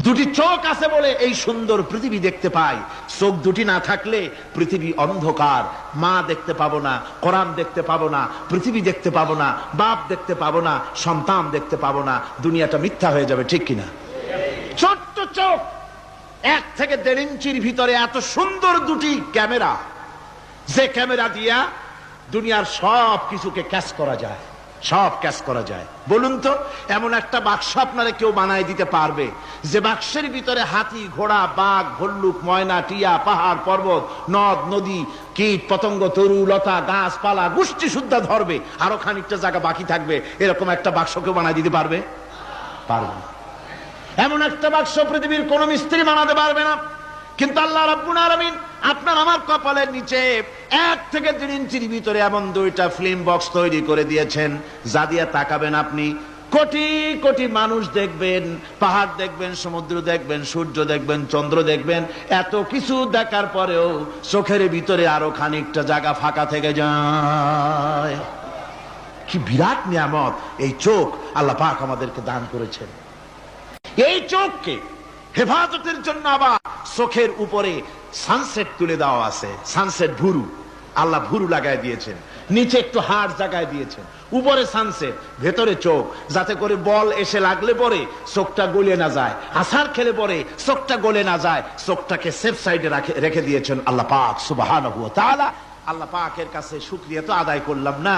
দুটি চোখ আছে বলে এই সুন্দর পৃথিবী দেখতে পাই। চোখ দুটি না থাকলে পৃথিবী অন্ধকার। মা দেখতে পাবো না, কোরআন দেখতে পাবো না, পৃথিবী দেখতে পাবো না, বাপ দেখতে পাবো না, সন্তান দেখতে পাবো না, দুনিয়াটা মিথ্যা হয়ে যাবে, ঠিক কিনা? ছোট্ট চোখ, 1 থেকে 1.5 ইঞ্চির ভিতরে এত সুন্দর দুটি ক্যামেরা, যে ক্যামেরা দিয়া দুনিয়ার সব কিছুকে ক্যাচ করা যায়, সব ক্যাচ করা যায়। বলুন তো, এমন একটা বাক্স আপনারা কেউ বানায় দিতে পারবে যে বাক্সের ভিতরে হাতি, ঘোড়া, বাঘ, ভল্লুক, ময়না, টিয়া, পাহাড়, পর্বত, নদ, নদী, কীট, পতঙ্গ, তরু, লতা, গাছপালা, গোষ্ঠী সুদ্ধা ধরবে, আরো খানিকটা জায়গা বাকি থাকবে, এরকম একটা বাক্স কেউ বানায় দিতে পারবে? পারবে না। এমন একটা বাক্স পৃথিবীর কোন মিস্ত্রি বানাতে পারবে না। কিন্তু আল্লাহ রাব্বুল আলামিন আপনার আমার কপালের নিচে 1 থেকে 1.5 ইঞ্চির ভিতরে এমন 2টা ফিল্ম বক্স তৈরি করে দিয়েছেন, যা দিয়ে তাকাবেন আপনি কোটি কোটি মানুষ দেখবেন, পাহাড় দেখবেন, সমুদ্র দেখবেন, সূর্য দেখবেন, চন্দ্র দেখবেন। এত কিছু দেখার পরেও চোখের ভিতরে আরো খানিকটা জায়গা ফাঁকা থেকে যায়। কি বিরাট নিয়ামত এই চোখ আল্লাহ পাক আমাদেরকে দান করেছেন। এই চোখকে হেফাজতের জন্য আবার চোখের উপরে সানসেট তুলে দেওয়া আছে। সানসেট ভুরু, আল্লাহ ভুরু লাগায় দিয়েছেন, নিচে একটু হাড় জায়গায় দিয়েছেন, উপরে সানসেট, ভেতরে চোখ, যাতে করে বল এসে লাগলে পরে চোখটা গলে না যায়, আছাড় খেলে পরে চোখটা গলে না যায়, চোখটাকে সেফ সাইডে রেখে দিয়েছেন আল্লাহ পাক সুবহানাহু ওয়া তাআলা। আল্লাহ পাকের কাছে শুকরিয়া তো আদায় করলাম না,